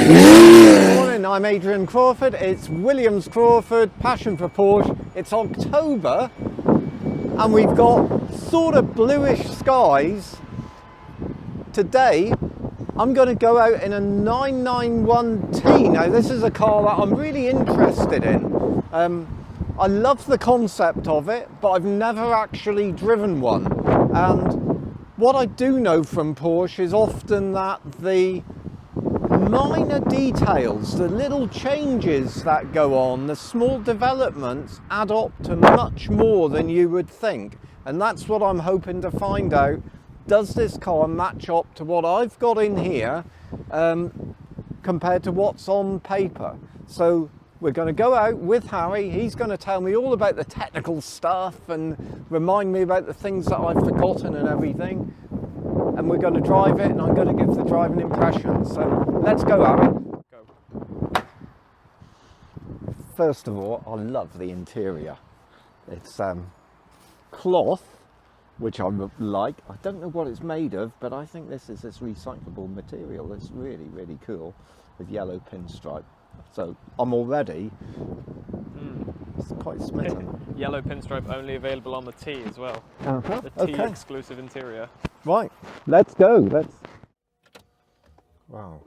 Good morning, I'm Adrian Crawford. It's Williams Crawford, Passion for Porsche. It's October and we've got sort of bluish skies. Today I'm going to go out in a 991T. Now this is a car that I'm really interested in. I love the concept of it, but I've never actually driven one. And what I do know from Porsche is often that the minor details, the little changes that go on, the small developments add up to much more than you would think. And that's what I'm hoping to find out. Does this car match up to what I've got in here compared to what's on paper? So we're going to go out with Harry. He's going to tell me all about the technical stuff and remind me about the things that I've forgotten and everything. And we're going to drive it, and I'm going to give the driving impression. So let's go, Harry. Go. First of all, I love the interior. It's cloth, which I like. I don't know what it's made of, but I think this is this recyclable material. It's really, really cool with yellow pinstripe. So I'm already it's quite smitten. Yellow pinstripe only available on the T as well. The T exclusive interior. Right, let's go. Wow,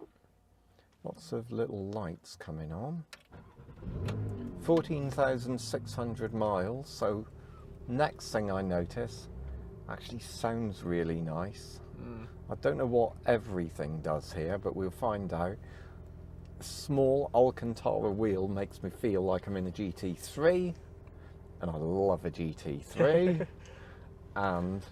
lots of little lights coming on. 14,600 miles. So next thing I notice actually sounds really nice. I don't know what everything does here, but we'll find out. Small Alcantara wheel makes me feel like I'm in a GT3, and I love a GT3. And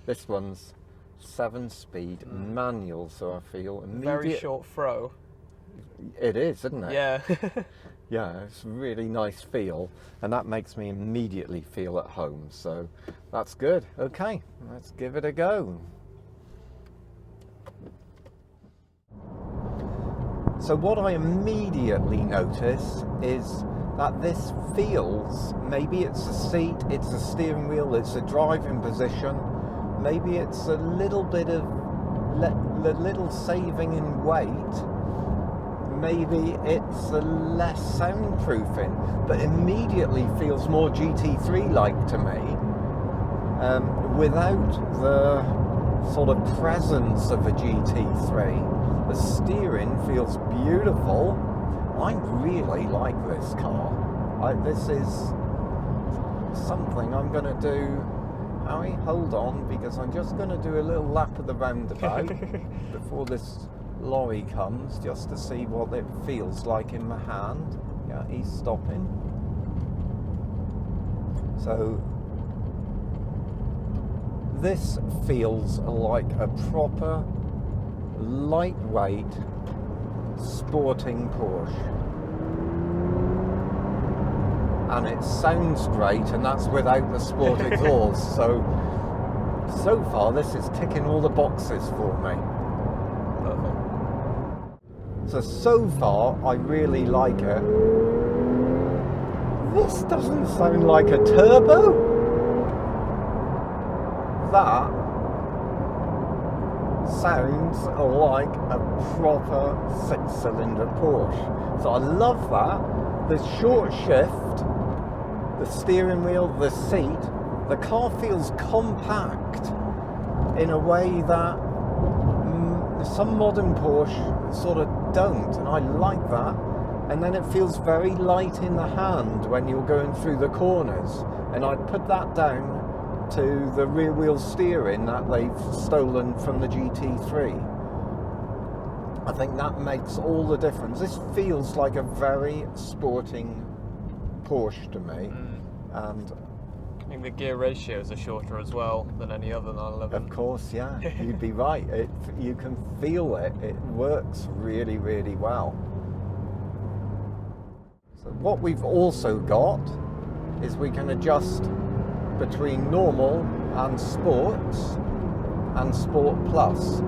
this one's 7-speed manual, so I feel immediate. Very short throw. It is, isn't it? Yeah. Yeah, it's a really nice feel, and that makes me immediately feel at home, so that's good. Okay, let's give it a go. So what I immediately notice is that this feels, maybe it's a seat, it's a steering wheel, it's a driving position, maybe it's a little bit of little saving in weight, maybe it's a less soundproofing, but immediately feels more GT3-like to me, without the sort of presence of a GT3. The steering feels beautiful. I really like this car. This is something I'm going to do. Harry, hold on, because I'm just going to do a little lap of the roundabout before this lorry comes, just to see what it feels like in my hand. Yeah, he's stopping. So this feels like a proper lightweight sporting Porsche, and it sounds great, and that's without the sport exhaust. So far this is ticking all the boxes for me. Perfect. So far I really like it. This doesn't sound like a turbo. That sounds like a proper 6-cylinder Porsche. So I love that. The short shift, the steering wheel, the seat, the car feels compact in a way that some modern Porsche sort of don't, and I like that. And then it feels very light in the hand when you're going through the corners, and I'd put that down to the rear wheel steering that they've stolen from the GT3. I think that makes all the difference. This feels like a very sporting Porsche to me. And I think the gear ratios are shorter as well than any other 911. Of course, yeah, you'd be right. You can feel it. It works really, really well. So what we've also got is we can adjust between normal and sports and sport plus,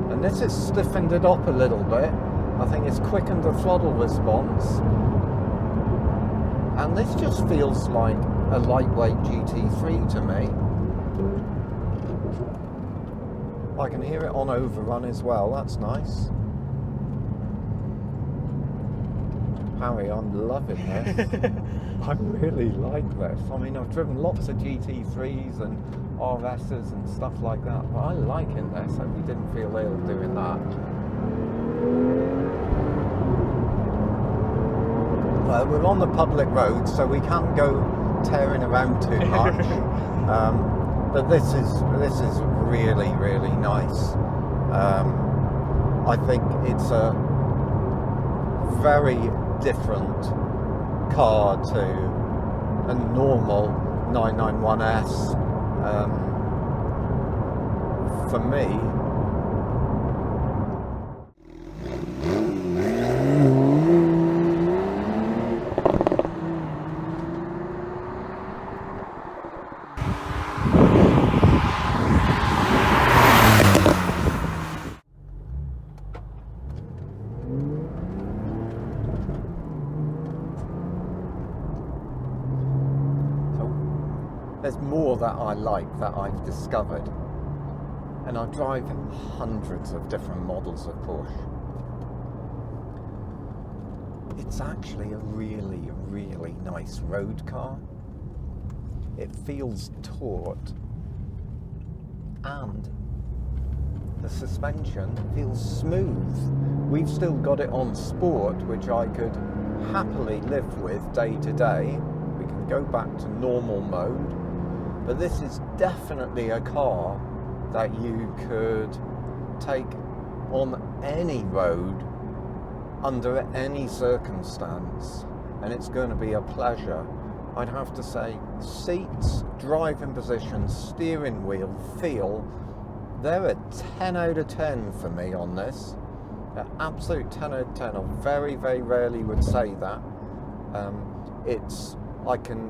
and this has stiffened it up a little bit. I think it's quickened the throttle response, and this just feels like a lightweight GT3 to me. I can hear it on overrun as well, that's nice. Harry, I'm loving this. I really like this. I mean, I've driven lots of GT3s and RSs and stuff like that, but I like in this. I hope you didn't feel ill doing that. Well, we're on the public road, so we can't go tearing around too much. But this is really, really nice. I think it's a very different car to a normal 991S. For me, there's more that I like that I've discovered, and I drive hundreds of different models of Porsche. It's actually a really, really nice road car. It feels taut, and the suspension feels smooth. We've still got it on sport, which I could happily live with day to day. We can go back to normal mode. But this is definitely a car that you could take on any road under any circumstance, and it's going to be a pleasure. I'd have to say seats, driving position, steering wheel, feel, they're a 10 out of 10 for me on this. An absolute 10 out of 10. I very, very rarely would say that. I can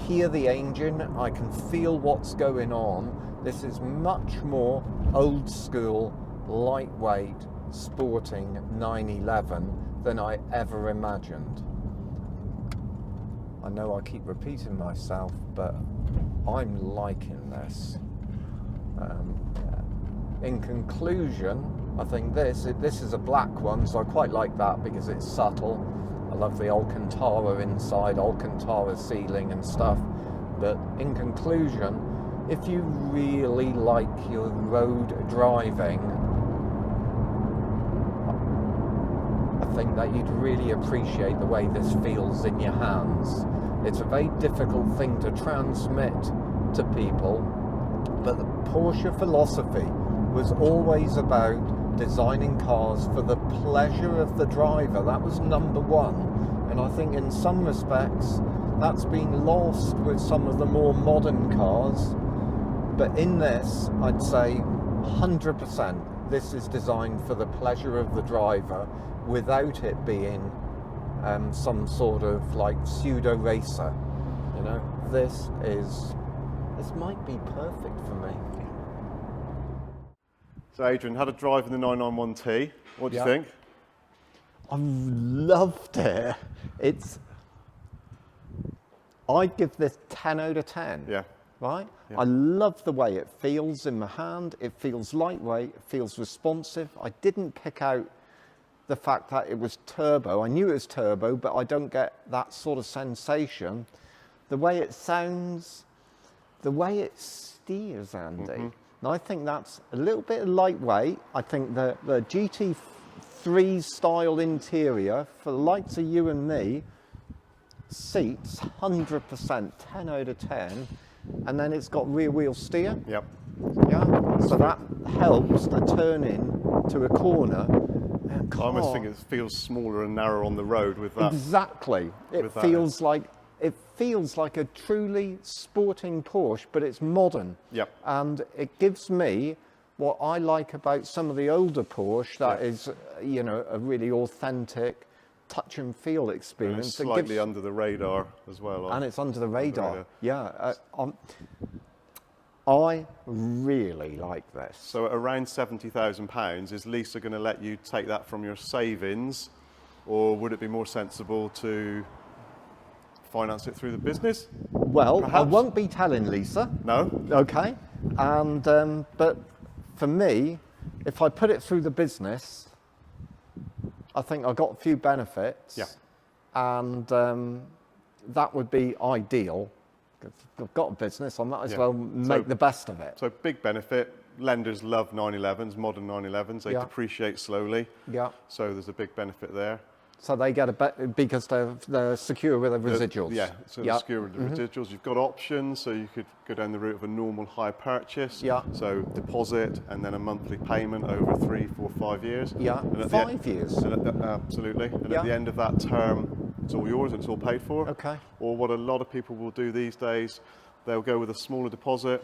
hear the engine, I can feel what's going on. This is much more old school, lightweight, sporting 911 than I ever imagined. I know I keep repeating myself, but I'm liking this. In conclusion, I think this is a black one, so I quite like that because it's subtle. I love the Alcantara inside, Alcantara ceiling and stuff. But in conclusion, if you really like your road driving, I think that you'd really appreciate the way this feels in your hands. It's a very difficult thing to transmit to people, but the Porsche philosophy was always about designing cars for the pleasure of the driver. That was number one, and I think in some respects that's been lost with some of the more modern cars. But in this, I'd say 100% this is designed for the pleasure of the driver without it being some sort of like pseudo racer. You know, this might be perfect for me. So Adrian, had a drive in the 991T. What do you think? I loved it. I'd give this 10 out of 10. Yeah. Right? Yeah. I love the way it feels in my hand. It feels lightweight, it feels responsive. I didn't pick out the fact that it was turbo. I knew it was turbo, but I don't get that sort of sensation. The way it sounds, the way it steers, Andy. Mm-hmm. And I think that's a little bit lightweight. I think the GT3 style interior, for the likes of you and me, seats 100%, 10 out of 10. And then it's got rear wheel steer. Yep. Yeah. So that helps to turn in to a corner. I almost think it feels smaller and narrower on the road with that. Exactly. It feels like a truly sporting Porsche, but it's modern. Yep. And it gives me what I like about some of the older Porsche, that is, you know, a really authentic touch and feel experience. And it's slightly under the radar as well. And it's under the radar. Yeah. I really like this. So at around £70,000, is Lisa going to let you take that from your savings, or would it be more sensible to finance it through the business? Well, perhaps? I won't be telling Lisa. No. Okay. And but for me, if I put it through the business, I think I got a few benefits. Yeah. And that would be ideal. I've got a business, I might as well make the best of it. So big benefit. Lenders love 911s, modern 911s. They depreciate slowly. Yeah. So there's a big benefit there. So they get because they're secure with the residuals. So they're secure with the residuals. You've got options, so you could go down the route of a normal hire purchase. Yeah. So deposit and then a monthly payment over 3, 4, 5 years. Yeah. And 5 years. Absolutely. And at the end of that term, it's all yours and it's all paid for. Okay. Or what a lot of people will do these days, they'll go with a smaller deposit,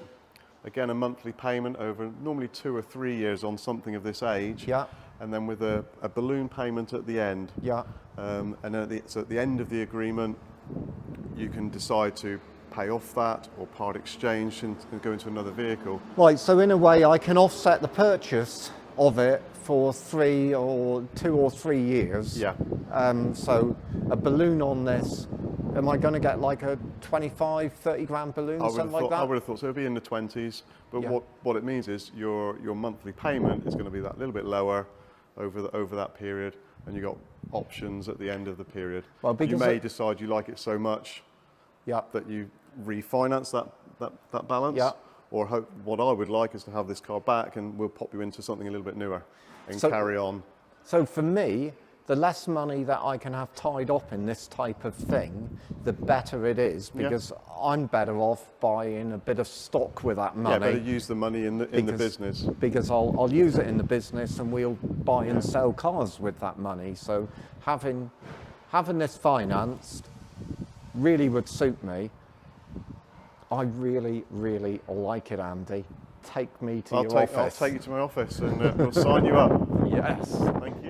again a monthly payment over normally 2 or 3 years on something of this age. Yeah. And then with a balloon payment at the end. Yeah. And then so at the end of the agreement, you can decide to pay off that or part exchange and go into another vehicle. Right, so in a way I can offset the purchase of it for 2 or 3 years. Yeah. So a balloon on this, am I going to get like a 25, 30 grand balloon, something like that? I would have thought so. It'd be in the 20s. But what it means is your monthly payment is going to be that little bit lower over that period, and you got options at the end of the period. Well, you may decide you like it so much that you refinance that balance. Yeah. Or what I would like is to have this car back, and we'll pop you into something a little bit newer and carry on. So for me, the less money that I can have tied up in this type of thing, the better it is, because I'm better off buying a bit of stock with that money. Yeah, better use the money in the business. Because I'll use it in the business, and we'll buy and sell cars with that money. So having this financed really would suit me. I really, really like it, Andy. Take me to your office. I'll take you to my office and we'll sign you up. Yes. Thank you.